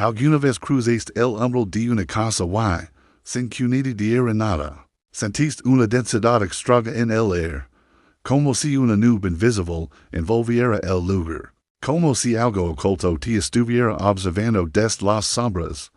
Alguna vez cruzaste el umbral de una casa y, sin que ni diera nada, sentiste una densidad extraña en el aire, como si una nube invisible envolviera el lugar, como si algo oculto te estuviera observando desde las sombras.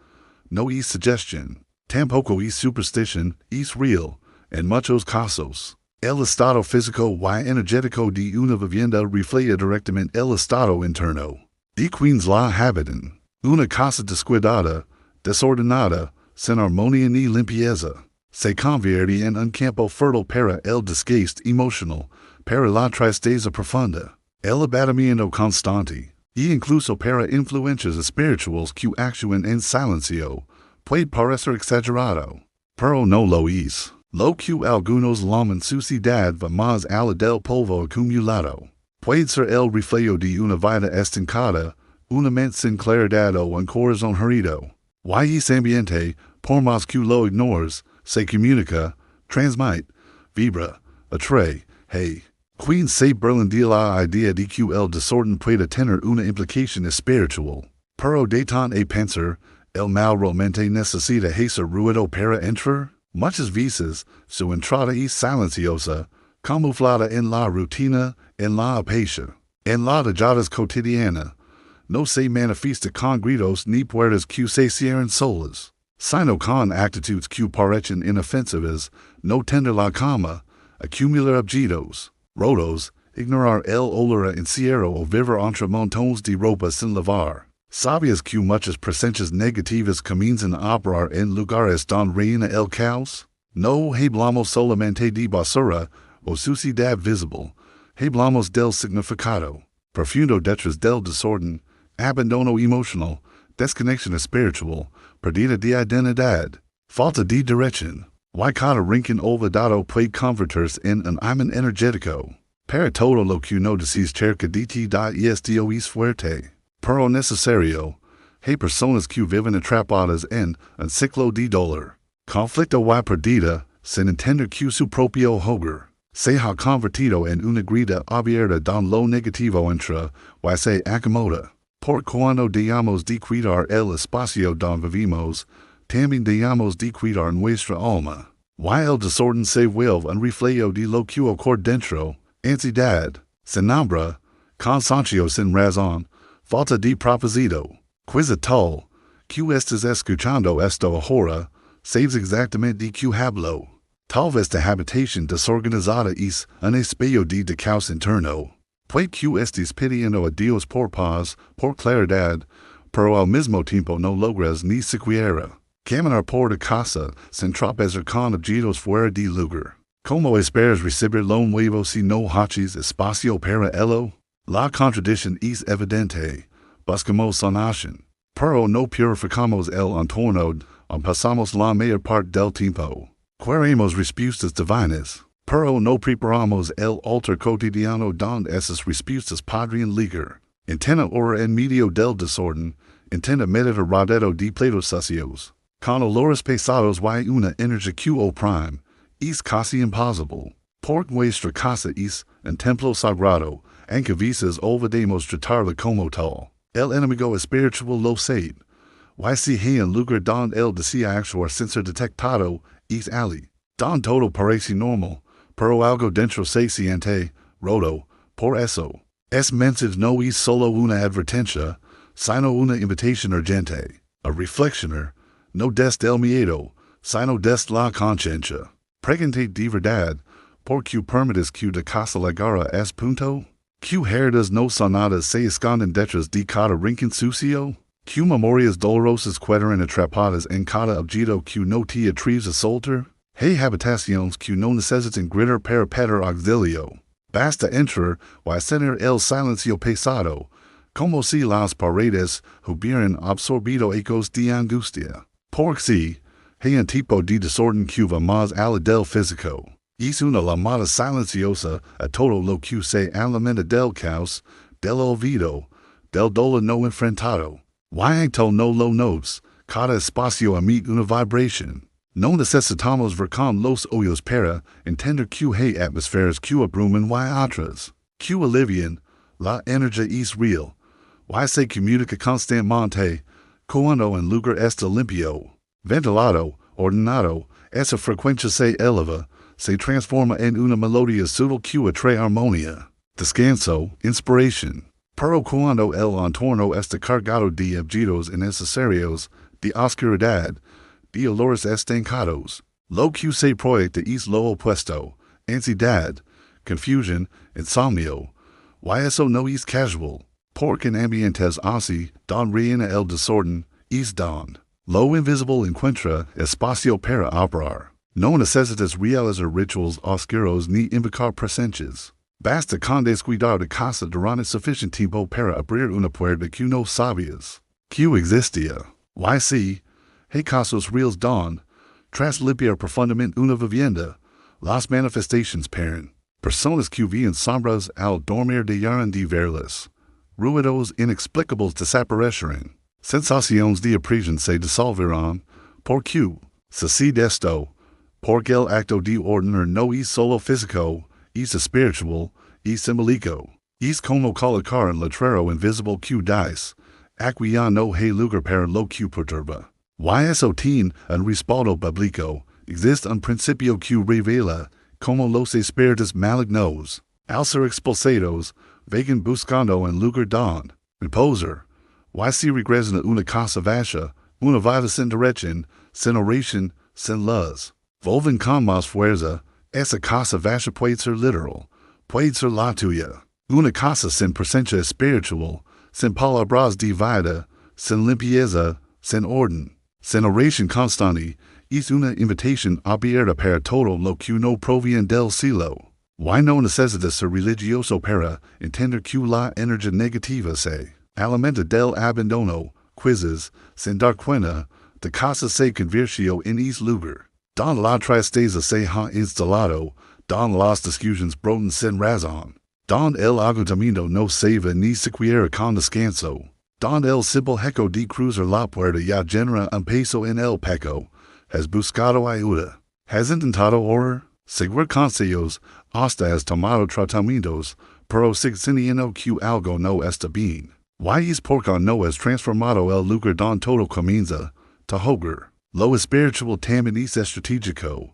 No es suggestion, tampoco es superstition, es real, en muchos casos. El estado físico y energético de una vivienda refleja directamente el estado interno de quienes la habitan. Una casa descuidada, desordenada, sin armonía ni limpieza, se convierte en un campo fértil para el desgaste emocional, para la tristeza profunda, el abatimiento constante, y incluso para influencias espirituales que actúan en silencio. Puede parecer exagerado, pero no lo es. Lo que algunos llaman suciedad va más allá del polvo acumulado. Puede ser el reflejo de una vida estancada, una mente sin claridad o un corazón herido. Y ese ambiente, por más que lo ignores, se comunica, transmite, vibra, atrae, hey. Quien se burlan de la idea de que el desorden puede tener una implicación espiritual. Pero de tan a pensar, el mal realmente necesita hacer ruido para entrar. Muchas veces, su entrada es silenciosa, camuflada en la rutina, en la apatia, en la dejadas cotidiana. No se manifiesta con gritos ni puertas que se cierran solas, sino con actitudes que parecen inofensivas, no tender la cama, acumular objetos, rotos, ignorar el olor encierro o vivir entre montones de ropa sin lavar. ¿Sabías que muchas presencias negativas comienzan a operar en lugares donde reina el caos? No hablamos solamente de basura o suciedad visible, hablamos del significado profundo detrás del desorden, abandono emocional, desconexión espiritual, pérdida de identidad, falta de dirección. Cada rincón olvidado puede convertirse en un imán energético. Para todo lo que no decís cerca de ti esto es fuerte, pero necesario. Hay personas que viven atrapadas en un ciclo de dolor, conflicto y pérdida, sin entender que su propio hogar se ha convertido en una grida abierta donde lo negativo entra y se acomoda. Por cuando dejamos de cuidar el espacio donde vivimos, también dejamos de cuidar nuestra alma. Y el desorden se vuelve un reflejo de lo que ocurre dentro, ansiedad, sin nombre, cansancio sin razón, falta de propósito. Quizá tal, que estás escuchando esto ahora, sabes exactamente de que hablo. Tal vez tu habitación desorganizada es un espejo de caos interno. Puede que estés pidiendo a Dios por paz, por claridad, pero al mismo tiempo no logras ni siquiera caminar por tu casa sin tropezar con objetos fuera de lugar. ¿Cómo esperas recibir lo nuevo si no haces espacio para ello? La contradicción es evidente. Buscamos sanación, pero no purificamos el entorno donde pasamos la mayor parte del tiempo. Queremos respuestas divinas, pero no preparamos el altar cotidiano donde esas respuestas podrían ligar. Intenta orar en medio del desorden, intenta meditar rodeado de platos sucios, con olores pesados y una energía que oprime. Es casi imposible. Porque nuestra casa es un templo sagrado, aunque a veces olvidemos tratarla como tal. El enemigo espiritual lo sabe. Y si hay un lugar donde él desea actuar sin ser detectado, es allí. Donde todo parece normal, pero algo dentro se siente roto. Por eso, es mensaje no es solo una advertencia, sino una invitación urgente, a reflexionar, no desde el miedo, sino desde la conciencia. Pregunte de verdad, ¿por qué permites que de casa llegara a ese punto? ¿Qué heridas no sanadas se esconden detrás de cada rincón sucio? ¿Qué memorias dolorosas quedan atrapadas en cada objeto que no te atreves a soltar? Hay habitaciones que no necesitan gritar para pedir auxilio. Basta entrar y sentir el silencio pesado, como si las paredes hubieran absorbido ecos de angustia. Porque si hay un tipo de desorden que va más allá del físico. Es una llamada silenciosa a todo lo que se alimenta del caos, del olvido, del dolor no enfrentado. Aunque no lo notes, cada espacio emite una vibración. No necesitamos ver con los oídos para entender que hay atmósferas que abruman y otras que alivian. La energía es real. Y se comunica constantemente, Cuando en lugar este limpio, ventilado, ordenado, esa frecuencia se eleva, se transforma en una melodía sutil que atrae armonía. Descanso, inspiration. Pero cuando el entorno está cargado de objetos innecesarios, de oscuridad, de olores estancados, lo que se proyecta es lo opuesto, ansiedad, confusion, insomnio. Why eso no es casual? Porque en ambientes así, don reina el desorden, es don. Lo invisible encuentra espacio para operar. No necesitas realizar rituals oscuros ni invocar presencias. Basta con descuidar de casa durante suficiente tiempo para abrir una puerta que no sabías que existía. Why sí, hay casos reales don, tras limpiar profundamente una vivienda, las manifestations paren. Personas que viven sombras al dormir dejarán de verlas. Ruidos inexplicables desaparecerán. Sensaciones de opresión se disolverán. ¿Por qué? Sucede esto, porque el acto de ordenar no es solo físico, es espiritual, es simbólico. Es como colocar un letrero invisible que dice, aquí ya no hay lugar para lo que perturba. Why eso tiene un respaldo bíblico, existe un principio que revela como los espíritus malignos, al ser expulsados, vagan buscando en lugar don, reposer. Why si regresan a una casa vacía, una vida sin dirección, sin oración, sin luz. Volven con más fuerza, esa casa vacía puede ser literal, puede ser la tuya. Una casa sin presencia espiritual, sin palabras de vida, sin limpieza, sin orden, sin oración constante, es una invitación abierta para todo lo que no proviene del cielo. Why no necesitas ser religioso para entender que la energía negativa se alimenta del abandono, quizzes, sin dar cuenta, de casa se convirtió en es lugar. Don la tristeza se ha instalado, don las discusiones brotan sin razón, don el agotamiento no se va ni siquiera con descanso, don el simple hecho de cruzar la puerta ya genera un peso en el pecho. Has buscado ayuda, has intentado orar, seguir consejos, hasta has tomado tratamientos, pero sigue sintiendo que algo no está bien. Why es porque no has transformado el lugar don todo comienza, to hogar. Lo espiritual también es estratégico.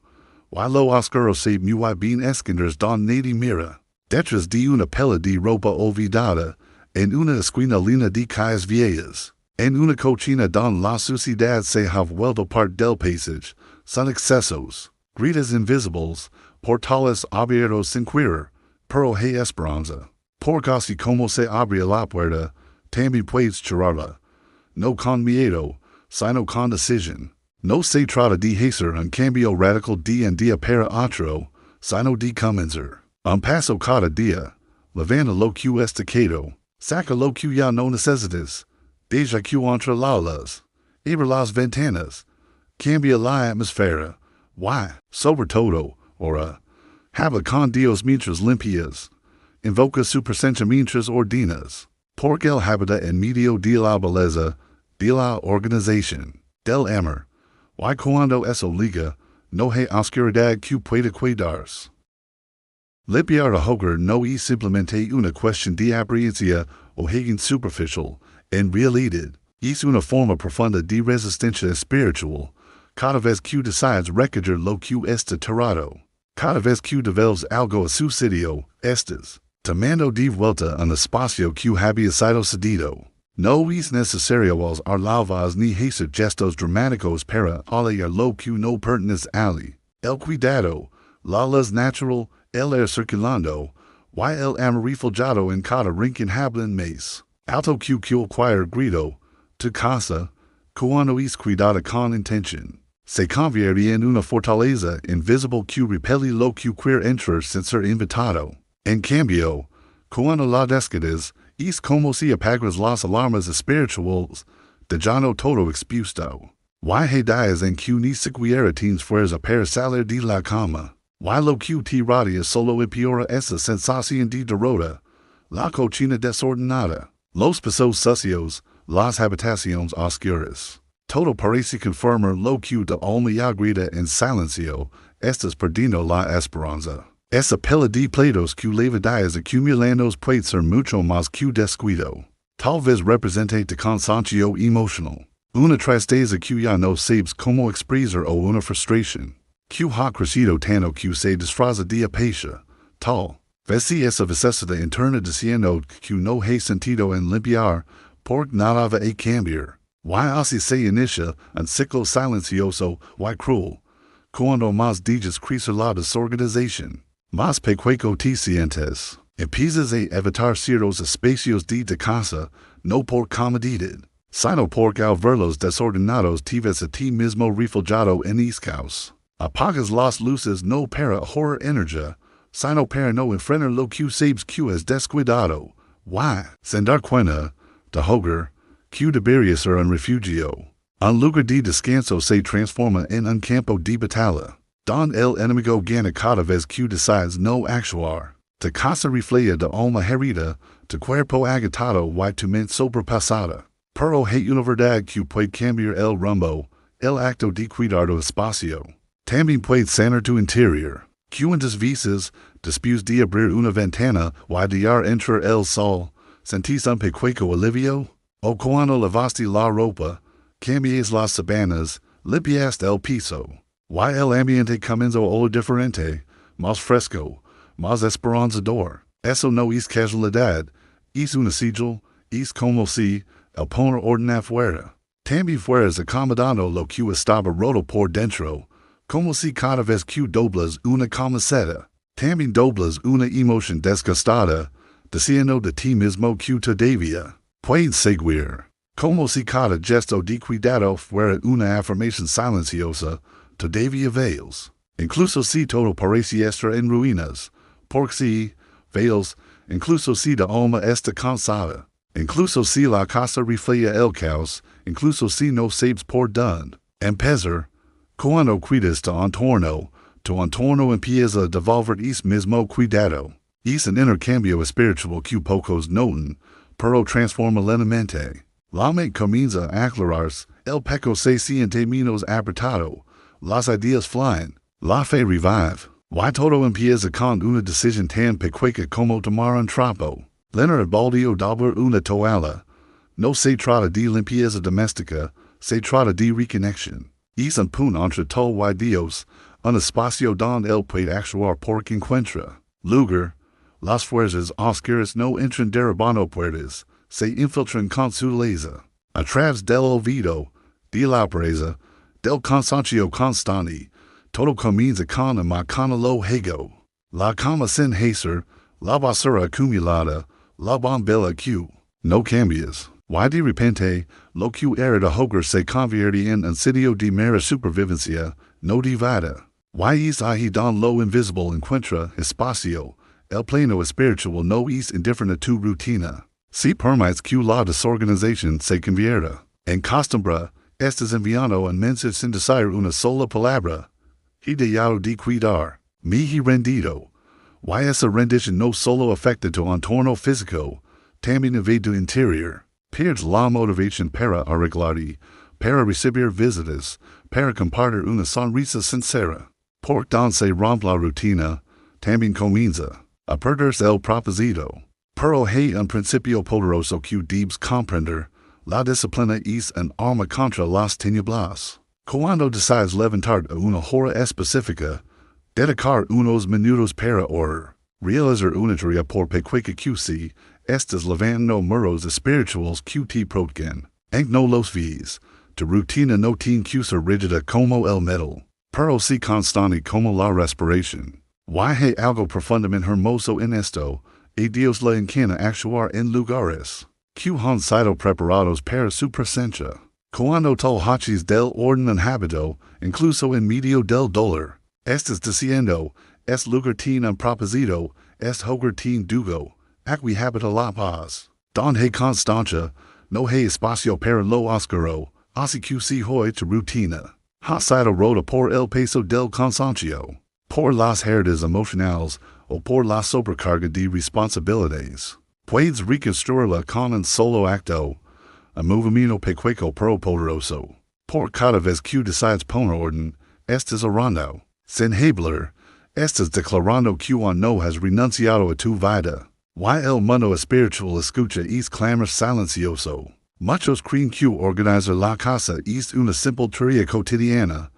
Why lo oscuro se muy bien escondidas don nadie mira. Detrás de una pela de ropa olvidada, en una esquina llena de calles viejas. En una cocina don la suciedad se ha vuelto parte del paisaje, son excesos, grietas invisibles, portales abiertos sin querer, pero hay esperanza. Porque así como se abre la puerta, también puedes cerrarla. No con miedo, sino con decisión. No se trata de hacer un cambio radical de un día para otro, sino de comenzar. Un paso cada día. Levanta lo que está quieto. Saca lo que ya no necesitas. Deja que entre las. Abre las ventanas. Cambia la atmósfera. Why? Sobre todo, ora. Habla con Dios mientras limpias. Invoca su presencia mientras ordenas. Porque él habita en medio de la belleza, de la organización, del amor. Why cuando eso liga, no hay oscuridad que pueda cuidarse. Limpiar a hogar no es simplemente una cuestión de apariencia o alguien superficial. En realidad, es una forma profunda de resistencia espiritual. Cada vez que decides recoger lo que está tirado, cada vez que devuelves algo a su sitio, estás tomando de vuelta un espacio que había sido cedido. No es necesario usar lavas ni hacer gestos dramáticos para alejar lo que no pertenece a él. El cuidado, la luz natural, el aire circulando, y el amor reflejado en cada rincón hablan más alto que cualquier grito. Tu casa, cuando es cuidada con intención, se convierte en una fortaleza invisible que repele lo que quiere entrar sin ser invitado. En cambio, cuando la descuidas, es como si apagas las alarmas espirituales, dejando todo expuesto. Why hay días en que ni siquiera tienes fuerza para salir de la cama. Why lo que te radia solo empeora esa sensación de derrota. La cocina desordenada, los pisos sucios, las habitaciones oscuras. Todo parece confirmar lo que de alma grita en silencio, estás perdiendo la esperanza. Esa pila de platos que lleva días acumulando puede ser mucho más que descuido. Tal vez represente de cansancio emocional. Una tristeza que ya no sabes cómo expresar o una frustración. Que ha crecido tanto que se disfraza de apatia. Tal vez esa vicesada interna diciendo que no hay sentido en limpiar, porque nada va a cambiar. Why así se inicia un ciclo silencioso, why cruel. Cuando más digas crecer la desorganización, más pecueco te sientes. Empiezas a evitar ciertos espacios de casa, no por comodidad, sino porque al verlos desordenados te ves a ti mismo refugiado en caos. Apagas las luces no para ahorrar energía, sino para no enfrentar lo que sabes que es descuidado. Why, sin dar cuenta, de Hogar, que debería ser un refugio. Un lugar de descanso se transforma en un campo de batalla, donde el enemigo gana cada vez que decides no actuar. Tu casa refleja de alma herida, tu cuerpo agitado y tu mente sobrepasada. Pero hay una verdad que puede cambiar el rumbo, el acto de cuidar tu espacio. También puede sanar tu interior. Que unas veces, después de abrir una ventana y dejar entrar el sol, sentís un pequeño alivio. O cuando lavaste la ropa, cambias las sábanas, limpiaste el piso. Y el ambiente comienza a oler diferente, más fresco, más esperanzador. Eso no es casualidad, es una sigil, es como si el poner orden afuera. También fueras acomodando lo que estaba roto por dentro, como si cada vez que doblas una camiseta, también doblas una emoción desgastada, diciendo de ti mismo que todavía puedes seguir. Como si cada gesto de cuidado fuera una afirmación silenciosa, todavía veis. Incluso si todo parece estar en ruinas, porque si, veis, incluso si de alma está cansada, incluso si la casa refleja el caos, incluso si no sabes por dónde empezar, cuando cuidas tu entorno empieza a devolver ese mismo cuidado. Es un intercambio espiritual que pocos notan, pero transforma lentamente. La mente comienza a aclararse, el pecho se siente menos apretado, las ideas fluyen, la fe revive. Y todo empieza con una decisión tan pequeña como tomar un trapo, llenar el baldío, doblar una toalla. No se trata de limpieza doméstica, se trata de reconexión. Es un punto entre todo y Dios, un espacio donde él puede actuar porque encuentra lugar. Las fuerzas oscuras no entran derribando puertas, se infiltran con sutileza. A través del olvido, de la presa, del cansancio constante, todo comienza con lo ego. La cama sin hacer, la basura acumulada, la bombilla que no cambias. Y de repente, lo que era de Hogar se convierte en un sitio de mera supervivencia, no de vida. Y es ahí donde lo invisible encuentra espacio. El plano espiritual no es indiferente a tu rutina. Si permites que la desorganización se convierta en costumbre, estás enviando un mensaje sin decir una sola palabra. He dejado de cuidar, me he rendido. Y esa rendición no solo afecta tu entorno físico, también a tu interior. Pierdes la motivación para arreglarte, para recibir visitas, para compartir una sonrisa sincera. Por donde se rompe la rutina, también comienza a perderse el propósito. Pero hay un principio poderoso que debes comprender. La disciplina es un arma contra las tinieblas. Cuando decides levantarte a una hora específica, dedicar unos minutos para orar, realizar una tarea por pequeña que sea, estás levantando muros espirituales que te protegen. Aunque no los ves, tu rutina no tiene que ser rígida como el metal, pero sí constante como la respiración. Y hay algo profundamente hermoso en esto, y Dios le encanta actuar en lugares que han sido preparados para su presencia. Cuando tú haces del orden un hábito, incluso en medio del dolor, estás diciendo, este lugar tiene un propósito, este hogar tiene dugo, aquí habita la paz. Donde hay constancia, no hay espacio para lo oscuro, así que si hoy tu rutina ha sido rota por el peso del cansancio, por las heridas emocionales o por la sobrecarga de responsabilidades, puedes reconstruirla con un solo acto, un movimiento pequeño pero poderoso. Por cada vez que decides poner orden, estás orando. Sin hablar, estás declarando que no has renunciado a tu vida. Y el mundo espiritual escucha es clamor silencioso. Muchos creen que organizar la casa es una simple tarea cotidiana,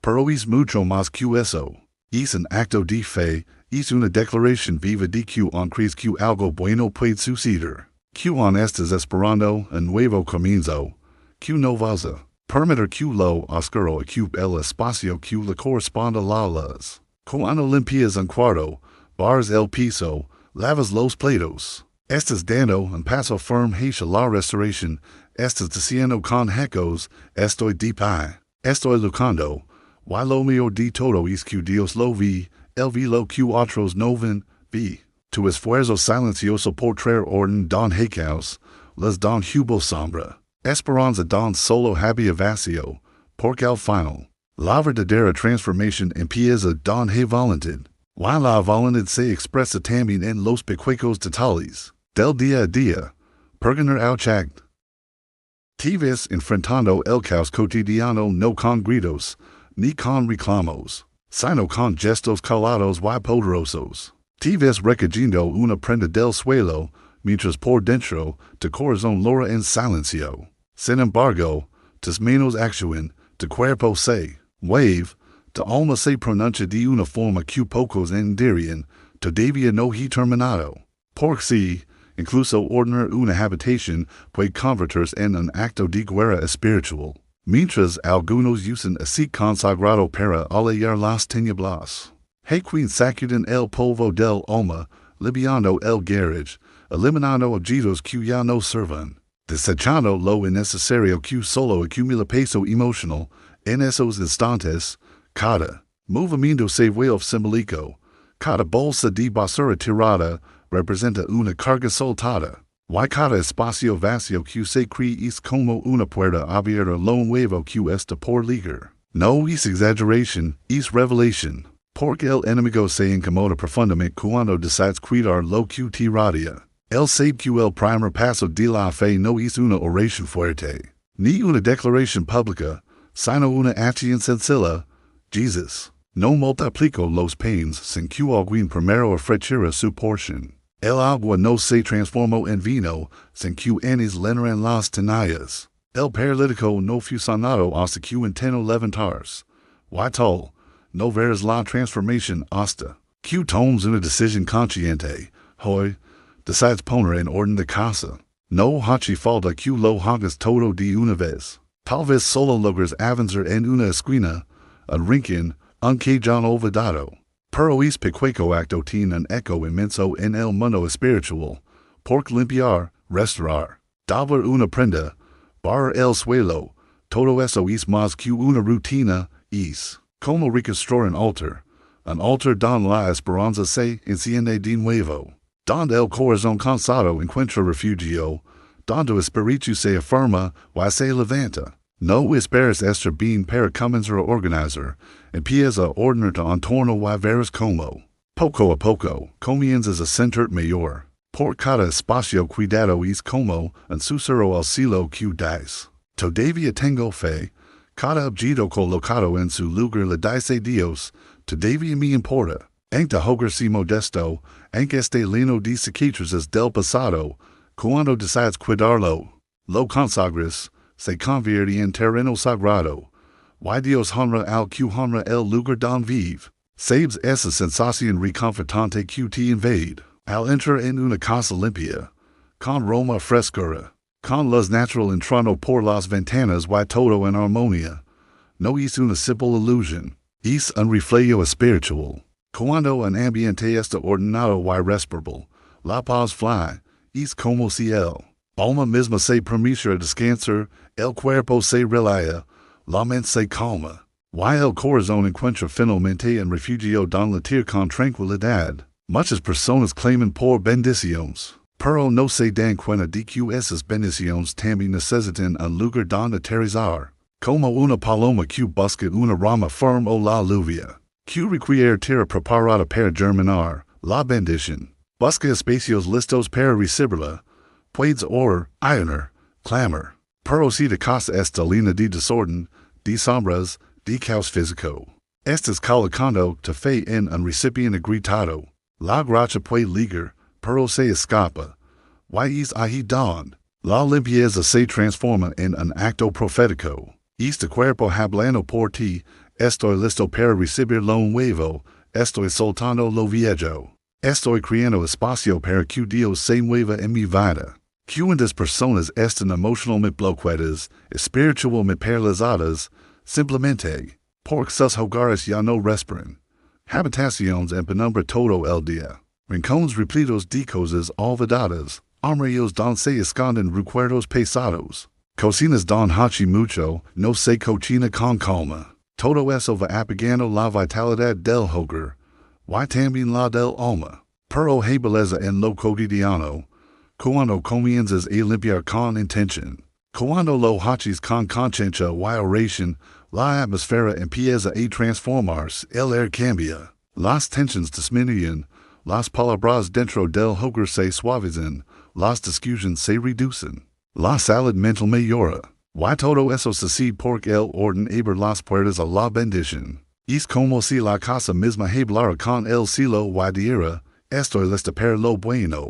pero es mucho más que eso. Es un acto de fe, es una declaración viva de que crees que algo bueno puede suceder. Que estás esperando un nuevo comienzo, que no vas a permitir que lo oscuro ocupe el espacio que le corresponde a la luz. Cuando limpias un cuarto, barres el piso, lavas los platos. Estás dando un paso firme hacia la restauración. Estás diciendo con ecos, estoy de pie, estoy luchando. Y lo mejor de todo es que Dios lo vi, él vi lo que otros no ven, vi. Tu esfuerzo silencioso por traer orden don caos, les don hubo sombra. Esperanza don solo había vacío, porque al final, la verdadera transformación empieza don voluntad. Y la voluntad se expresa también en los pequeños detalles del día a día. Perganer al chagt. Te ves enfrentando el caos cotidiano no con gritos, ni con reclamos, sino con gestos calados y poderosos. Te ves recogiendo una prenda del suelo, mientras por dentro tu corazón llora en silencio. Sin embargo, tus manos actúan, tu cuerpo se wave, tu alma se pronuncia de una forma que pocos entenderían, todavía no he terminado. Porque si, incluso ordenar una habitación puede convertirse en un acto de guerra espiritual. Mientras algunos usan así consagrado para alejar las tinieblas. Hay quien sacuden el polvo del alma, limpiando el garage, eliminando objetos que ya no sirven, desechando lo innecesario que solo acumula peso emocional. En esos instantes, cada movimiento se vuelve simbólico, cada bolsa de basura tirada representa una carga soltada. Y cada espacio vacío que se crea es como una puerta abierta lo nuevo que está por llegar. No es exageración, es revelación. Porque el enemigo se incomoda profundamente cuando decides cuidar lo que te rodea. Él sabe que el primer paso de la fe no es una oración fuerte, ni una declaración pública, sino una acción sencilla. Jesús no multiplicó los panes sin que alguien primero ofreciera su porción. El agua no se transformó en vino sin que antes llenaran las tinajas. El paralítico no fue sanado hasta que intentó levantarse. Y tal, no verás la transformación hasta que tomes una decisión consciente. Hoy, decides poner en orden de casa. No hace falta que lo hagas todo de una vez. Tal vez solo logres avanzar en una esquina, un rincón, un cajón olvidado. Pero es pequeño acto tiene un eco inmenso en el mundo espiritual. Porque limpiar, restaurar, doblar una prenda, barrer el suelo, todo eso es más que una rutina, es como reconstruir un altar donde la esperanza se enciende de nuevo, donde el corazón cansado encuentra refugio, donde el espíritu se afirma y se levanta. No esperes estar bien para comenzar a organizar, empieza a ordenarte en torno y verás cómo. Poco a poco, comienzas a sentir mayor. Por cada espacio cuidado es como un susurro al cielo que das. Todavía tengo fe. Cada objeto colocado en su lugar le dice Dios, todavía me importa. Aunque hogar si modesto, aunque esté lleno de cicatrices del pasado, cuando decides cuidarlo, lo consagras, se convierte en terreno sagrado. Y Dios honra al que honra el lugar donde vive. Sabes esa sensación reconfortante que te invade. Al entrar en una casa limpia, con aroma frescura, con luz natural entrando por las ventanas y todo en armonía. No es una simple ilusión, es un reflejo espiritual. Cuando un ambiente está ordenado y respirable, la paz fly, es como si el alma misma se permite a descansar, el cuerpo se relaja, la mente se calma, y el corazón encuentra finalmente un refugio donde latir con tranquilidad. Muchas personas claman por bendiciones, pero no se dan cuenta de que esas bendiciones también necesitan un lugar donde aterrizar, como una paloma que busca una rama firme o la lluvia, que requiere tierra preparada para germinar. La bendición busca espacios listos para recibirla. Puedes orar, ayunar, clamor, pero si tu casa está llena de desorden, de sombras, de caos físico, estás colocando tu fe en un recipiente agrietado. La gracia puede ligar, pero se escapa. Y es ahí donde La limpieza se transforma en un acto profético. Este cuerpo hablando por ti, estoy listo para recibir lo nuevo, estoy soltando lo viejo. Estoy creando espacio para que Dios se mueva en mi vida. ¿Cuántas personas están emocionalmente bloqueadas, espiritualmente paralizadas, simplemente porque sus hogares ya no respiran? Habitaciones en penumbra todo el día. Rincones repletos de cosas olvidadas. Armarios donde se esconden recuerdos pesados. Cocinas donde hachi mucho, no se cocina con calma. Todo eso va apagando la vitalidad del hogar. Y también la del alma. Pero hay belleza en lo cotidiano. Cuando comienzas a limpiar con intención. Cuando lo hachis con conciencia y oración, la atmósfera empieza a transformarse, el aire cambia. Las tensiones disminuyen, las palabras dentro del hogar se suavizan, las discusiones se reducen. La salud mental mejora. Y todo eso sucede porque el orden abre las puertas a la bendición. Es como si la casa misma hablara con el cielo y dijera, estoy lista para lo bueno.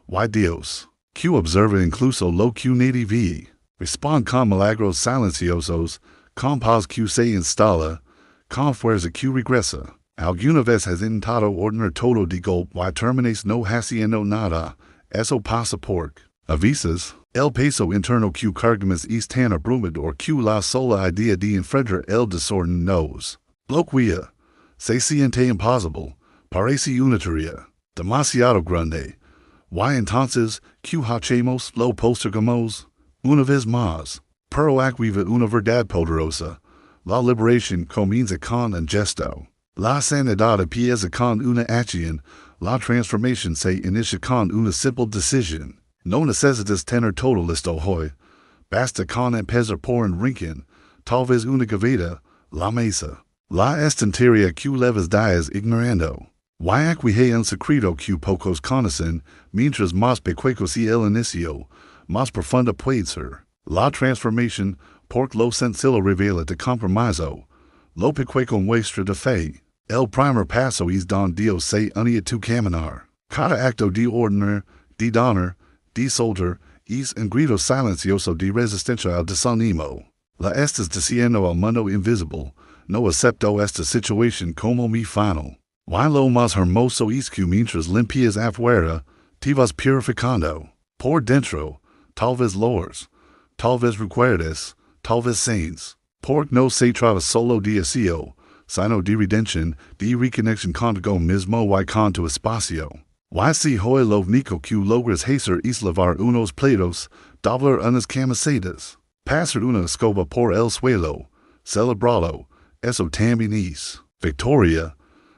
Y Dios, que observa incluso lo que nadie ve, responde con milagros silenciosos, con paz que se instala, con fuerza que regresa. Alguna vez has intentado ordenar todo de golpe y terminas no haciendo nada. Eso pasa porque, a veces, el peso interno que cargamos es tan abrumador que la sola idea de enfrentar el desorden nos bloquea. Se siente imposible, parece una tarea demasiado grande. Y entonces, ¿qué hacemos? Lo postergamos una vez más. Pero aquí vive una verdad poderosa. La liberación comienza con un gesto. La sanidad empieza con una acción. La transformación se inicia con una simple decisión. No necesitas tener todo listo hoy. Basta con empezar por un rincón, tal vez una gaveta, la mesa. La estantería que llevas días ignorando. Y aquí hay un secreto que pocos conocen, mientras más pequeño sea el inicio, más profunda puede ser. La transformación, porque lo sencillo revela de compromiso. Lo pequeño muestra de fe. El primer paso es donde Dios se une a tu caminar. Cada acto de ordenar, de donar, de soltar, es un grito silencioso de resistencia al desánimo. La estás diciendo al mundo invisible, no acepto esta situación como mi final. Y lo más hermoso es que mientras limpias afuera, te vas purificando. Por dentro, tal vez lores, tal vez recuerdes, tal vez saints. Porque no se trata solo de aseo, sino de redención, de reconexión contigo mismo y con tu espacio. Y si hoy lo único que logras hacer es lavar unos platos, doblar unas camisetas, pasar una escoba por el suelo, celebrarlo, eso también es victoria.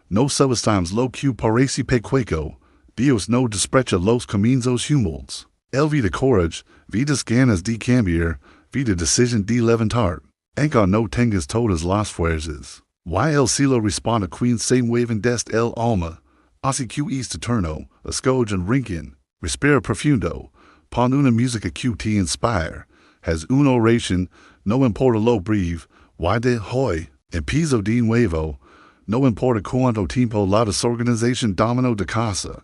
No subestimes lo que parece pequeño. Dios no desprecia los caminos humildes. El vida courage, vidas ganas de cambiar, vida decisión de levantar. Aunque no tengas todas las fuerzas. Y el cielo responde quien se mueven desde el alma. Así que es eterno, escoge un rincón. Respira profundo. Pon una música que te inspire. Haz una oración, no importa lo breve. Y de hoy, empiezo de nuevo. No importa cuánto tiempo la desorganización dominó de casa.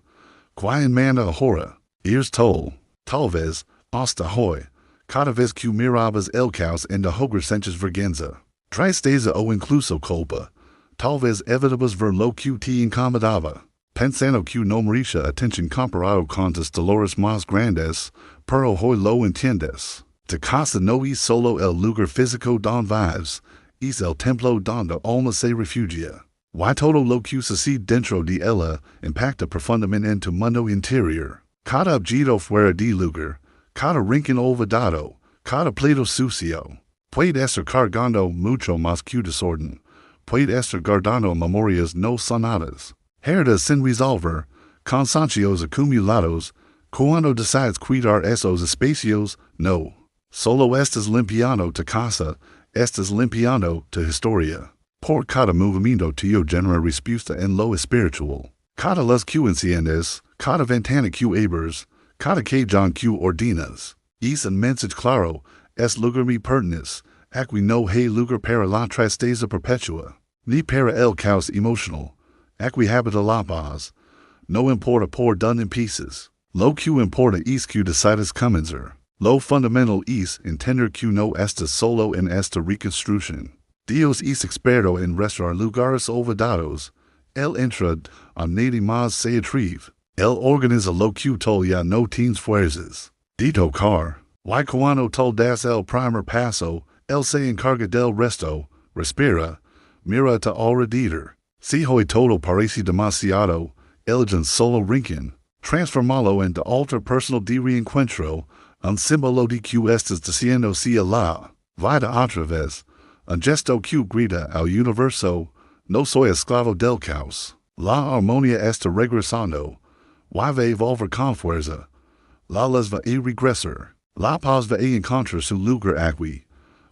Quien manda ahora, eres tú. Tal vez, hasta hoy, cada vez que mirabas el caos en el hogar sentías vergüenza, tristeza o incluso culpa. Tal vez evitabas ver lo que te incomodaba, pensando que no merecía atención comparado con tus dolores más grandes, pero hoy lo entiendes. Tu casa no es solo el lugar físico donde vives, es el templo donde alma se refugia. Y todo lo que sucede dentro de ella impacta profundamente en tu mundo interior. Cada objeto fuera de lugar, cada rincón olvidado, cada plato sucio, puede estar cargando mucho más que desorden, puede estar guardando memorias no sanadas, heridas sin resolver, cansancios acumulados. Cuando decides cuidar esos espacios, no. Solo estás limpiando tu casa, estás limpiando tu historia. Por cada movimiento tuyo genera respuesta en lo espiritual. Cada luz que enciendes, cada ventana que abres, cada cajón que ordenas. Es un mensaje claro, es lugar mi pertenencia. Aquí no hay lugar para la tristeza perpetua, ni para el caos emocional. Aquí habita la paz. No importa por dónde empieces. Lo que importa es que decides comenzar. Lo fundamental es entender que no está solo en esta reconstrucción. Dios es experto en restaurar lugares olvidados. Él entra a nadie más se atreve. Él organiza lo que todavía no tienes fuerzas de tocar. Y cuando tal das el primer paso, él se encarga del resto. Respira, mira a tu alrededor. Si hoy todo parece demasiado, elige solo Rincón. Transformalo en tu altar personal de reencuentro, un símbolo de que estás diciendo sí a la vida otra vez. Un gesto que grita al universo, no soy esclavo del caos. La armonía está regresando. Y va a volver con fuerza. La luz va a regresar. La paz va a encontrar su lugar aquí.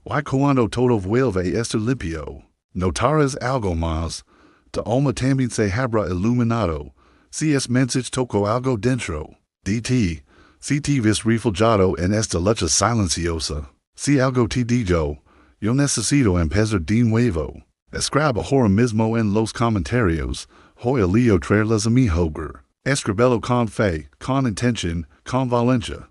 Y cuando todo vuelve a estar limpio, notarás algo más. Tu alma también se habrá iluminado. Si es mensaje toco algo dentro de ti. Si te ves refugiado en esta lucha silenciosa. Si algo te digo, yo necesito empezar de nuevo. Escribe ahora mismo en los comentarios. Hoy leo traerles a mi hogar. Escribelo con fe, con intención, con valencia.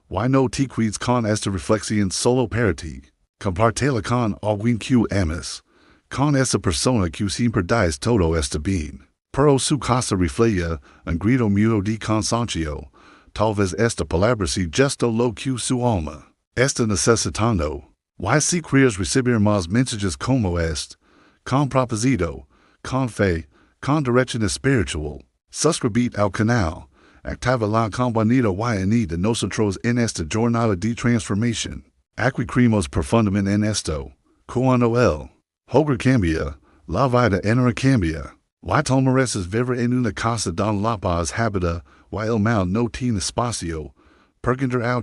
Y no te quedes con esta reflexión solo para ti. Compártela con alguien que amas. Con esa persona que siempre dice todo está bien. Pero su casa refleja un grito mudo de cansancio. Tal vez esta palabra sea justo lo que su alma está necesitando. Y si quieres recibir más mensajes como este, con propósito, con fe, con dirección espiritual, suscribite al canal, activa la campanita y unida nosotros en esta jornada de transformación. Aquí creemos profundamente en esto. Cuando el Hogar cambia, la vida entera cambia. Y tú mereces vivir en una casa donde la paz habita, y el mal no tiene espacio. Perkinder al